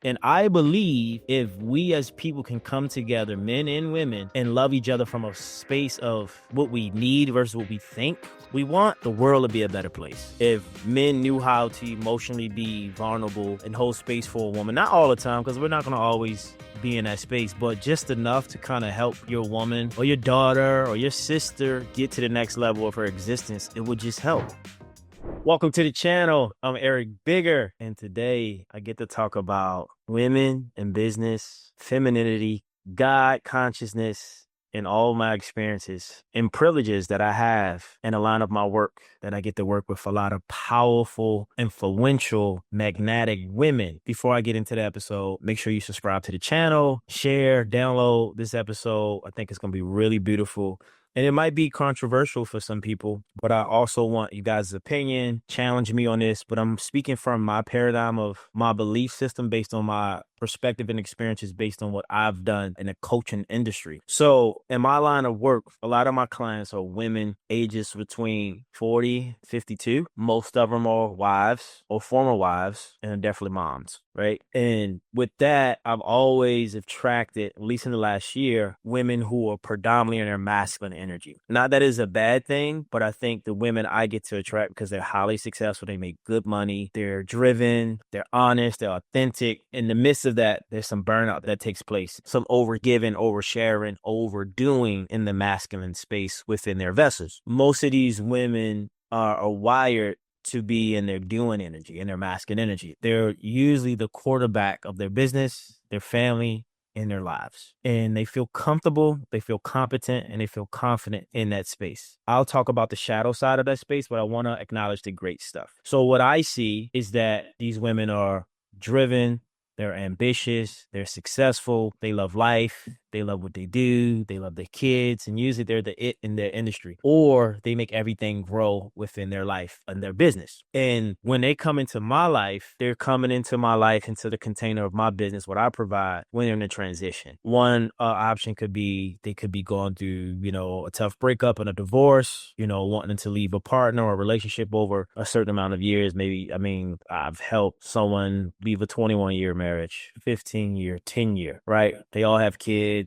And I believe if we as people can come together, men and women, and love each other from a space of what we need versus what we think we want, the world would be a better place. If men knew how to emotionally be vulnerable and hold space for a woman, not all the time, because we're not going to always be in that space, but just enough to kind of help your woman or your daughter or your sister get to the next level of her existence, it would just help. Welcome to the channel. I'm Eric Bigger, and today I get to talk about women in business, femininity, God consciousness, and all my experiences and privileges that I have in a line of my work that I get to work with a lot of powerful, influential, magnetic women. Before I get into the episode, make sure you subscribe to the channel, share, download this episode. I think it's going to be really beautiful. And it might be controversial for some people, but I also want you guys' opinion, challenge me on this, but I'm speaking from my paradigm of my belief system based on my perspective and experiences based on what I've done in the coaching industry. So in my line of work, a lot of my clients are women ages between 40, 52. Most of them are wives or former wives and definitely moms, right? And with that, I've always attracted, at least in the last year, women who are predominantly in their masculine energy. Not that it's a bad thing, but I think the women I get to attract because they're highly successful, they make good money, they're driven, they're honest, they're authentic. In the midst of that, there's some burnout that takes place, some overgiving, oversharing, overdoing in the masculine space within their vessels. Most of these women are wired to be in their doing energy, in their masculine energy. They're usually the quarterback of their business, their family, and their lives. And they feel comfortable, they feel competent, and they feel confident in that space. I'll talk about the shadow side of that space, but I want to acknowledge the great stuff. So what I see is that these women are driven, they're ambitious, they're successful, they love life, they love what they do, they love their kids, and usually they're the it in their industry, or they make everything grow within their life and their business. And when they come into my life, they're coming into my life, into the container of my business, what I provide when they're in a transition. One option could be, they could be going through, a tough breakup and a divorce, wanting to leave a partner or a relationship over a certain amount of years. Maybe, I've helped someone leave a 21-year marriage, 15-year, 10-year, right? They all have kids,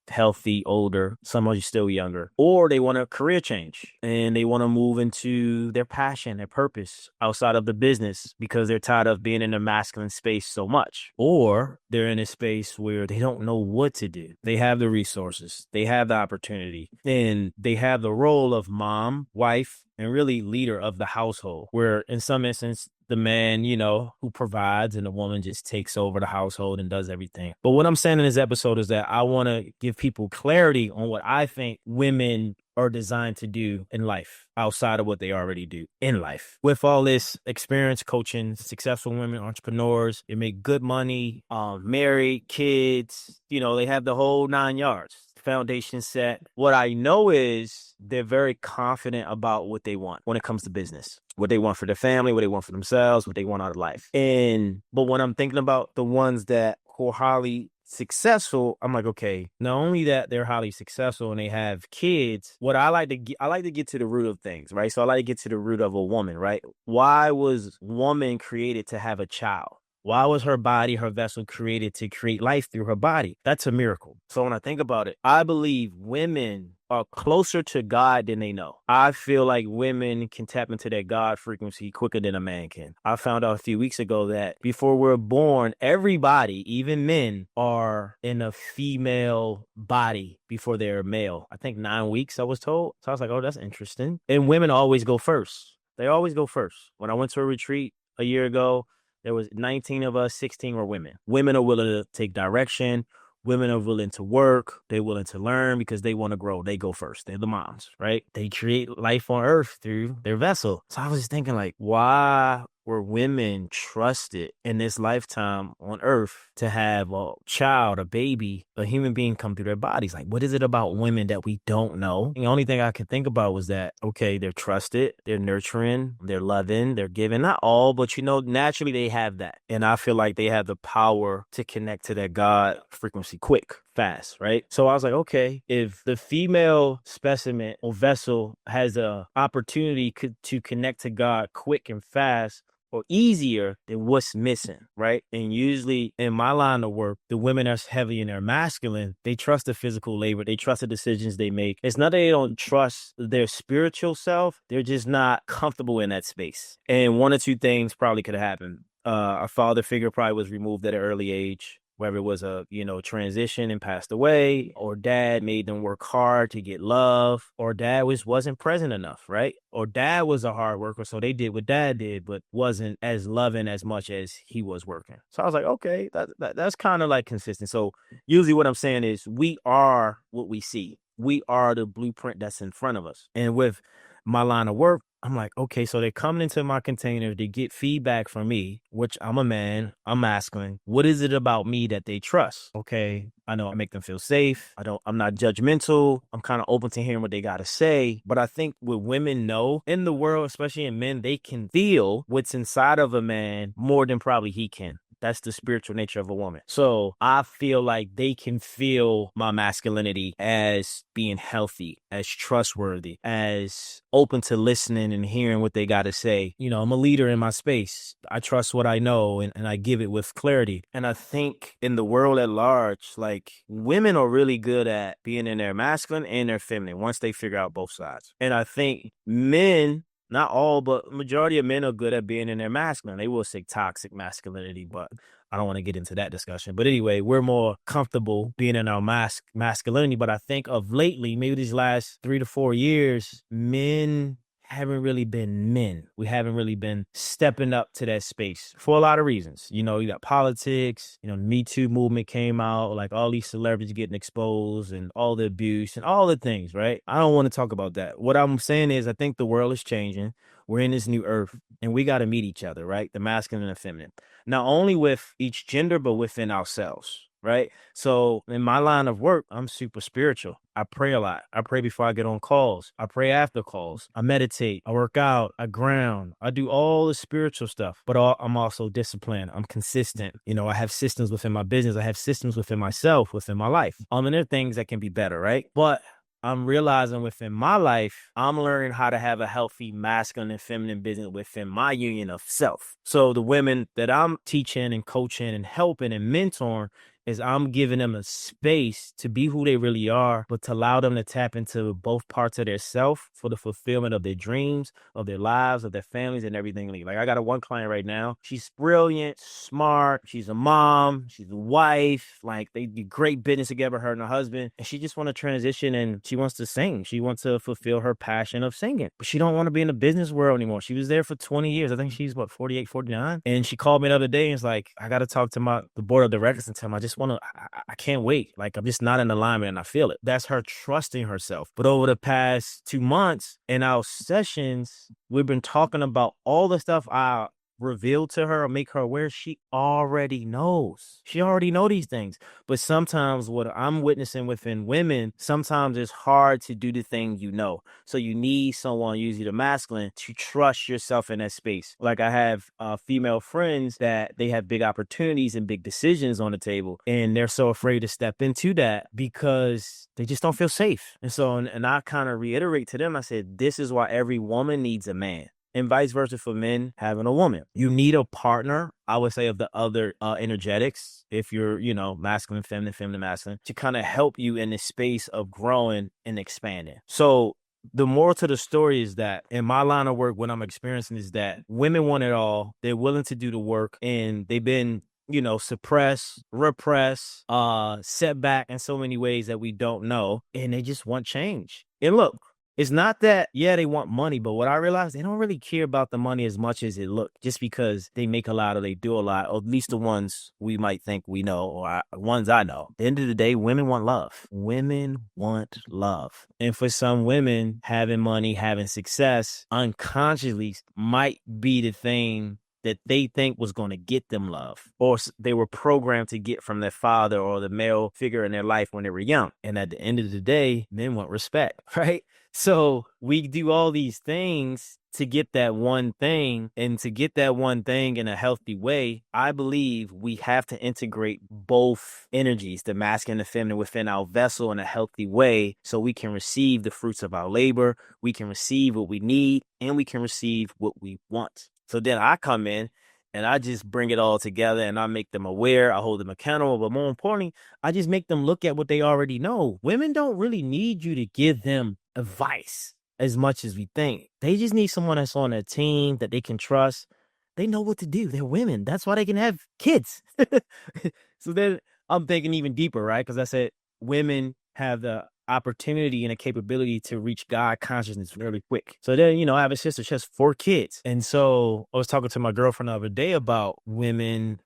healthy, older, some are still younger, or they want a career change and they want to move into their passion, their purpose outside of the business because they're tired of being in the masculine space so much, or they're in a space where they don't know what to do. They have the resources, they have the opportunity, and they have the role of mom, wife, and really leader of the household, where in some instance, the man, who provides and the woman just takes over the household and does everything. But what I'm saying in this episode is that I want to give people clarity on what I think women are designed to do in life outside of what they already do in life. With all this experience coaching successful women, entrepreneurs, they make good money, married, kids, they have the whole 9 yards. Foundation set. What I know is they're very confident about what they want when it comes to business, what they want for their family, what they want for themselves, what they want out of life. But when I'm thinking about the ones that who are highly successful, I'm like, okay, not only that they're highly successful and they have kids, what I like to get to the root of things, right? So I like to get to the root of a woman, right? Why was woman created to have a child? Why was her body, her vessel created to create life through her body? That's a miracle. So when I think about it, I believe women are closer to God than they know. I feel like women can tap into that God frequency quicker than a man can. I found out a few weeks ago that before we're born, everybody, even men, are in a female body before they're male. I think 9 weeks, I was told. So I was like, oh, that's interesting. And women always go first. They always go first. When I went to a retreat a year ago, there was 19 of us, 16 were women. Women are willing to take direction. Women are willing to work. They're willing to learn because they want to grow. They go first. They're the moms, right? They create life on earth through their vessel. So I was just thinking, like, why were women trusted in this lifetime on earth to have a child, a baby, a human being come through their bodies? Like, what is it about women that we don't know? And the only thing I could think about was that, okay, they're trusted, they're nurturing, they're loving, they're giving. Not all, but naturally they have that. And I feel like they have the power to connect to that God frequency quick, fast, right? So I was like, okay, if the female specimen or vessel has a opportunity to connect to God quick and fast, or easier than what's missing, right? And usually in my line of work, the women that's heavy in their masculine, they trust the physical labor, they trust the decisions they make. It's not that they don't trust their spiritual self, they're just not comfortable in that space. And one or two things probably could have happened. A father figure probably was removed at an early age, whether it was a, transition and passed away, or dad made them work hard to get love, or dad wasn't present enough, right? Or dad was a hard worker, so they did what dad did, but wasn't as loving as much as he was working. So I was like, okay, that's kind of like consistent. So usually what I'm saying is we are what we see. We are the blueprint that's in front of us. And with my line of work, I'm like, okay, so they're coming into my container to get feedback from me, which I'm a man, I'm masculine. What is it about me that they trust? Okay, I know I make them feel safe. I'm not judgmental. I'm kind of open to hearing what they got to say. But I think what women know in the world, especially in men, they can feel what's inside of a man more than probably he can. That's the spiritual nature of a woman. So I feel like they can feel my masculinity as being healthy, as trustworthy, as open to listening and hearing what they got to say. I'm a leader in my space. I trust what I know and I give it with clarity. And I think in the world at large, like women are really good at being in their masculine and their feminine once they figure out both sides. And I think men, not all, but majority of men are good at being in their masculine. They will say toxic masculinity, but I don't want to get into that discussion. But anyway, we're more comfortable being in our masculinity. But I think of lately, maybe these last 3 to 4 years, men haven't really been men. We haven't really been stepping up to that space for a lot of reasons. You got politics, the Me Too movement came out, like all these celebrities getting exposed and all the abuse and all the things, right? I don't want to talk about that. What I'm saying is I think the world is changing. We're in this new earth and we got to meet each other, right? The masculine and the feminine, not only with each gender, but within ourselves. Right. So in my line of work, I'm super spiritual. I pray a lot. I pray before I get on calls. I pray after calls. I meditate. I work out. I ground. I do all the spiritual stuff, but I'm also disciplined. I'm consistent. I have systems within my business. I have systems within myself, within my life. And there are things that can be better. Right. But I'm realizing within my life, I'm learning how to have a healthy masculine and feminine business within my union of self. So the women that I'm teaching and coaching and helping and mentoring is I'm giving them a space to be who they really are, but to allow them to tap into both parts of their self for the fulfillment of their dreams, of their lives, of their families, and everything. Like I got one client right now. She's brilliant, smart. She's a mom. She's a wife. Like they do great business together, her and her husband. And she just want to transition and she wants to sing. She wants to fulfill her passion of singing, but she don't want to be in the business world anymore. She was there for 20 years. I think she's 48, 49. And she called me the other day and it's like, I got to talk to the board of directors and tell them I can't wait. Like I'm just not in alignment and I feel it. That's her trusting herself. But over the past 2 months in our sessions, we've been talking about all the stuff I reveal to her or make her aware. She already knows. She already know these things. But sometimes what I'm witnessing within women, sometimes it's hard to do the thing So you need someone, usually the masculine, to trust yourself in that space. Like I have female friends that they have big opportunities and big decisions on the table, and they're so afraid to step into that because they just don't feel safe. And so, and I kind of reiterate to them, I said, this is why every woman needs a man. And vice versa for men having a woman. You need a partner, I would say, of the other energetics, if you're, masculine, feminine, masculine, to kind of help you in the space of growing and expanding. So the moral to the story is that in my line of work, what I'm experiencing is that women want it all. They're willing to do the work, and they've been suppress, repress, set back in so many ways that we don't know. And they just want change. And look, it's not that, they want money, but what I realized, they don't really care about the money as much as it looked, just because they make a lot or they do a lot, or at least the ones we might think we know, or ones I know. At the end of the day, women want love. Women want love. And for some women, having money, having success, unconsciously might be the thing that they think was going to get them love, or they were programmed to get from their father or the male figure in their life when they were young. And at the end of the day, men want respect, right? So we do all these things to get that one thing, and to get that one thing in a healthy way, I believe we have to integrate both energies, the masculine and the feminine, within our vessel in a healthy way, so we can receive the fruits of our labor, we can receive what we need, and we can receive what we want. So then I come in and I just bring it all together and I make them aware. I hold them accountable. But more importantly, I just make them look at what they already know. Women don't really need you to give them advice as much as we think. They just need someone that's on their team that they can trust. They know what to do. They're women. That's why they can have kids. So then I'm thinking even deeper, right? Because I said women have the opportunity and a capability to reach God consciousness really quick. So then, I have a sister, she has 4 kids. And so I was talking to my girlfriend the other day about women,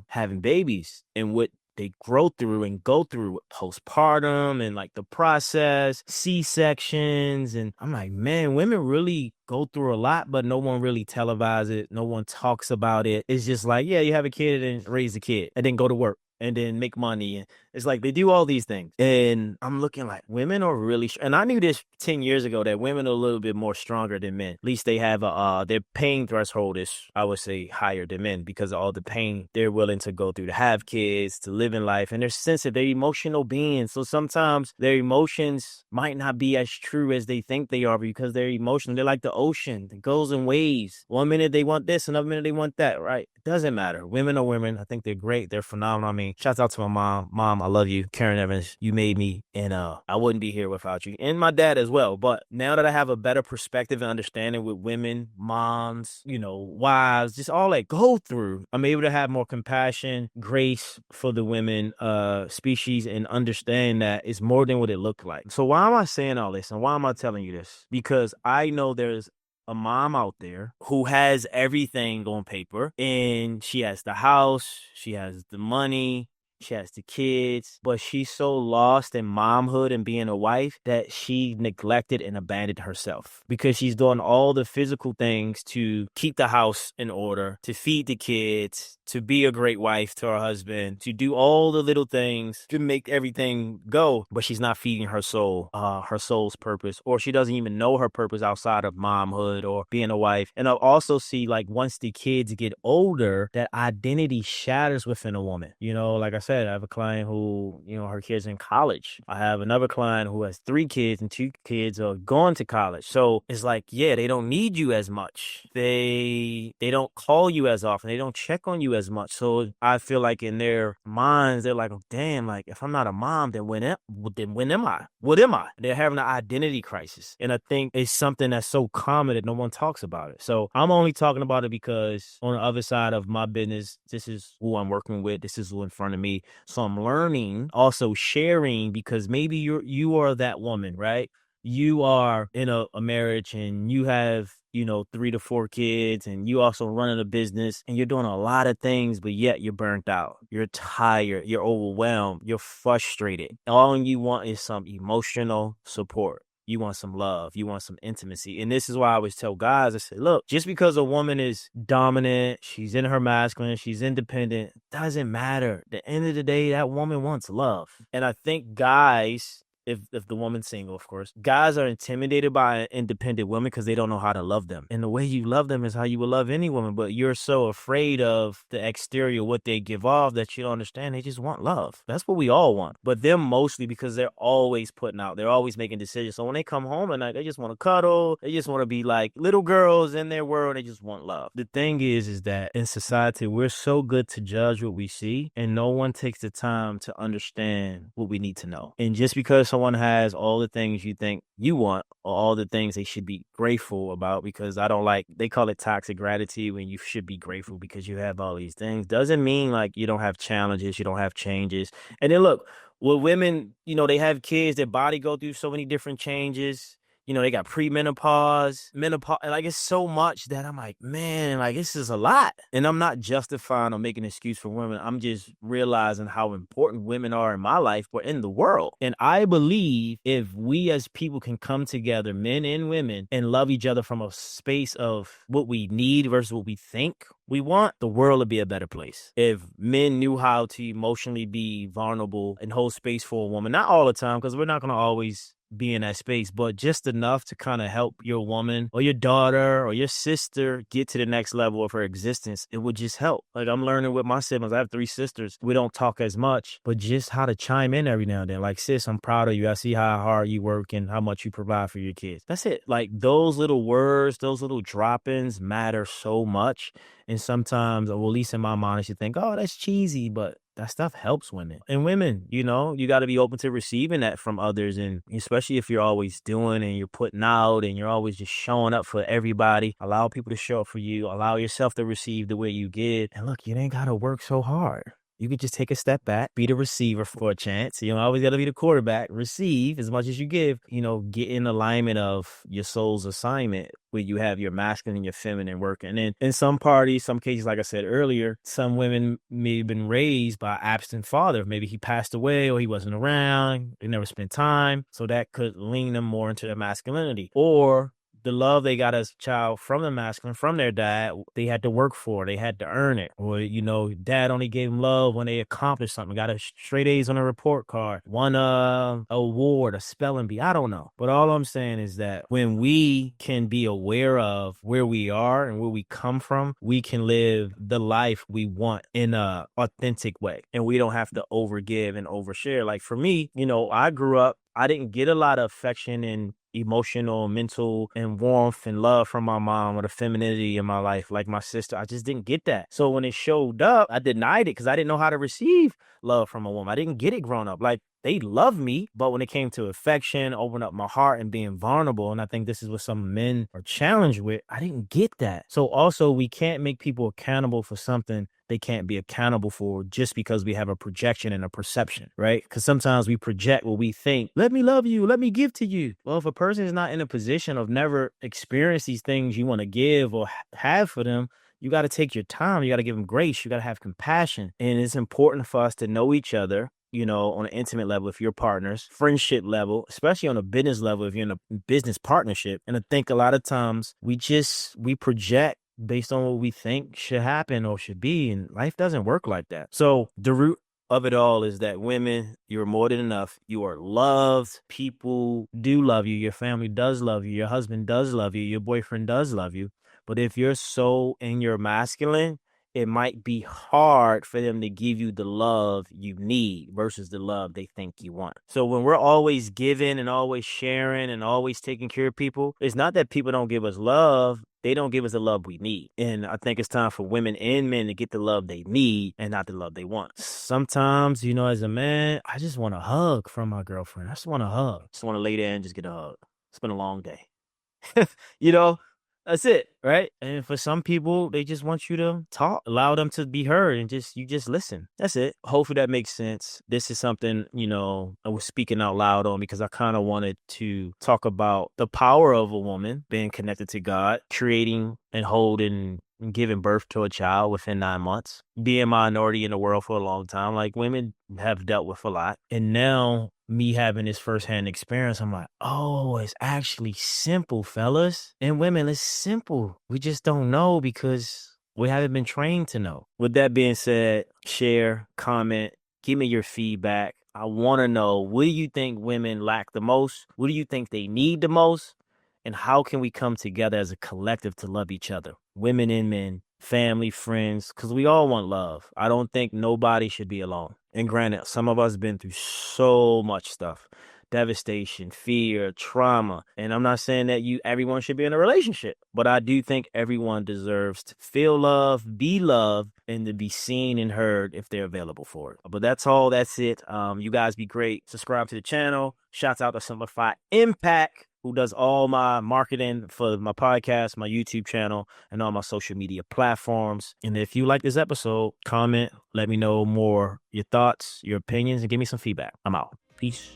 having babies and what they grow through and go through with postpartum and like the process, C-sections. And I'm like, man, women really go through a lot, but no one really televises it. No one talks about it. It's just like, yeah, you have a kid and raise the kid and then go to work and then make money. And it's like they do all these things. And I'm looking like women are really, and I knew this 10 years ago that women are a little bit more stronger than men. At least they have their pain threshold is, I would say, higher than men because of all the pain they're willing to go through to have kids, to live in life. And they're sensitive, they're emotional beings. So sometimes their emotions might not be as true as they think they are because they're emotional. They're like the ocean, it goes in waves. One minute they want this, another minute they want that, right? It doesn't matter. Women are women. I think they're great. They're phenomenal. I mean, shouts out to my mom. Mom, I love you. Karen Evans, you made me, and I wouldn't be here without you. And my dad as well. But now that I have a better perspective and understanding with women, moms, wives, just all that go through, I'm able to have more compassion, grace for the women species and understand that it's more than what it looked like. So why am I saying all this and why am I telling you this? Because I know there's a mom out there who has everything on paper and she has the house, she has the money, she has the kids, but she's so lost in momhood and being a wife that she neglected and abandoned herself because she's doing all the physical things to keep the house in order, to feed the kids, to be a great wife to her husband, to do all the little things to make everything go, but she's not feeding her soul's purpose, or she doesn't even know her purpose outside of momhood or being a wife. And I'll also see like once the kids get older, that identity shatters within a woman. Like I said, I have a client who, her kids in college. I have another client who has 3 kids and 2 kids are going to college. So it's like, yeah, they don't need you as much. They don't call you as often. They don't check on you as much. So I feel like in their minds, they're like, oh, damn, like if I'm not a mom, then when am I? What am I? They're having an identity crisis. And I think it's something that's so common that no one talks about it. So I'm only talking about it because on the other side of my business, this is who I'm working with. This is who in front of me. So I'm learning, also sharing, because maybe you are that woman, right? You are in a marriage and you have, 3 to 4 kids and you also running a business and you're doing a lot of things, but yet you're burnt out. You're tired. You're overwhelmed. You're frustrated. All you want is some emotional support. You want some love. You want some intimacy. And this is why I always tell guys, I say, look, just because a woman is dominant, she's in her masculine, she's independent, doesn't matter. At the end of the day, that woman wants love. And I think guys, if the woman's single, of course, guys are intimidated by independent women because they don't know how to love them. And the way you love them is how you would love any woman. But you're so afraid of the exterior, what they give off, that you don't understand. They just want love. That's what we all want. But them mostly because they're always putting out. They're always making decisions. So when they come home at night, they just want to cuddle. They just want to be like little girls in their world. They just want love. The thing is that in society, we're so good to judge what we see, and no one takes the time to understand what we need to know. And just because someone has all the things you think you want or all the things they should be grateful about, because they call it toxic gratitude when you should be grateful because you have all these things, doesn't mean like you don't have challenges, you don't have changes. And then look, with women, they have kids, their body go through so many different changes. They got premenopause, menopause, like it's so much that I'm like, man, like this is a lot. And I'm not justifying or making an excuse for women. I'm just realizing how important women are in my life or in the world. And I believe if we as people can come together, men and women, and love each other from a space of what we need versus what we think we want, the world would be a better place. If men knew how to emotionally be vulnerable and hold space for a woman, not all the time, because we're not going to always be in that space, but just enough to kind of help your woman or your daughter or your sister get to the next level of her existence. It would just help. Like, I'm learning with my siblings. I have 3 sisters. We don't talk as much, but just how to chime in every now and then. Like, sis, I'm proud of you. I see how hard you work and how much you provide for your kids. That's it. Like, those little words, those little drop-ins matter so much. And sometimes, or at least in my mind, I should think, oh, that's cheesy, but that stuff helps women. And women, you know, you got to be open to receiving that from others. And especially if you're always doing and you're putting out and you're always just showing up for everybody, allow people to show up for you, allow yourself to receive the way you give. And look, you ain't got to work so hard. You could just take a step back, be the receiver for a chance. You don't always got to be the quarterback. Receive as much as you give. You know, get in alignment of your soul's assignment where you have your masculine and your feminine working. And in some parties, some cases, like I said earlier, some women may have been raised by an absent father. Maybe he passed away or he wasn't around. They never spent time. So that could lean them more into their masculinity. Or the love they got as a child from the masculine, from their dad, they had to work for, they had to earn it. Or, you know, dad only gave them love when they accomplished something, got a straight A's on a report card, won a award, a spelling bee, I don't know. But all I'm saying is that when we can be aware of where we are and where we come from, we can live the life we want in a authentic way. And we don't have to overgive and overshare. Like for me, you know, I grew up, I didn't get a lot of affection and emotional, mental, and warmth and love from my mom or the femininity in my life. Like my sister, I just didn't get that. So when it showed up, I denied it because I didn't know how to receive love from a woman. I didn't get it growing up. Like, they love me, but when it came to affection, open up my heart and being vulnerable, and I think this is what some men are challenged with, I didn't get that. So also, we can't make people accountable for something they can't be accountable for just because we have a projection and a perception, right? Because sometimes we project what we think, let me love you, let me give to you. Well, if a person is not in a position of never experience these things you want to give or have for them, you got to take your time. You got to give them grace. You got to have compassion. And it's important for us to know each other, you know, on an intimate level, if you're partners, friendship level, especially on a business level, if you're in a business partnership. And I think a lot of times we project based on what we think should happen or should be. And life doesn't work like that. So the root of it all is that women, you're more than enough. You are loved. People do love you. Your family does love you. Your husband does love you. Your boyfriend does love you. But if you're so in your masculine, it might be hard for them to give you the love you need versus the love they think you want. So when we're always giving and always sharing and always taking care of people, it's not that people don't give us love. They don't give us the love we need. And I think it's time for women and men to get the love they need and not the love they want. Sometimes, you know, as a man, I just want a hug from my girlfriend. I just want a hug. Just want to lay there and just get a hug. It's been a long day. You know? That's it, right? And for some people, they just want you to talk, allow them to be heard, and you just listen. That's it. Hopefully that makes sense. This is something, you know, I was speaking out loud on because I kind of wanted to talk about the power of a woman being connected to God, creating and holding and giving birth to a child within 9 months, being a minority in the world for a long time. Like, women have dealt with a lot. And now me having this firsthand experience, I'm like, oh, it's actually simple, fellas. And women, it's simple. We just don't know because we haven't been trained to know. With that being said, share, comment, give me your feedback. I want to know, what do you think women lack the most? What do you think they need the most? And how can we come together as a collective to love each other? Women and men, family, friends, because we all want love. I don't think nobody should be alone. And granted, some of us been through so much stuff. Devastation, fear, trauma. And I'm not saying that everyone should be in a relationship, but I do think everyone deserves to feel love, be loved, and to be seen and heard if they're available for it. But that's all. That's it. You guys be great. Subscribe to the channel. Shouts out to Simplify Impact, who does all my marketing for my podcast, my YouTube channel, and all my social media platforms. And if you like this episode, comment, let me know more your thoughts, your opinions, and give me some feedback. I'm out. Peace.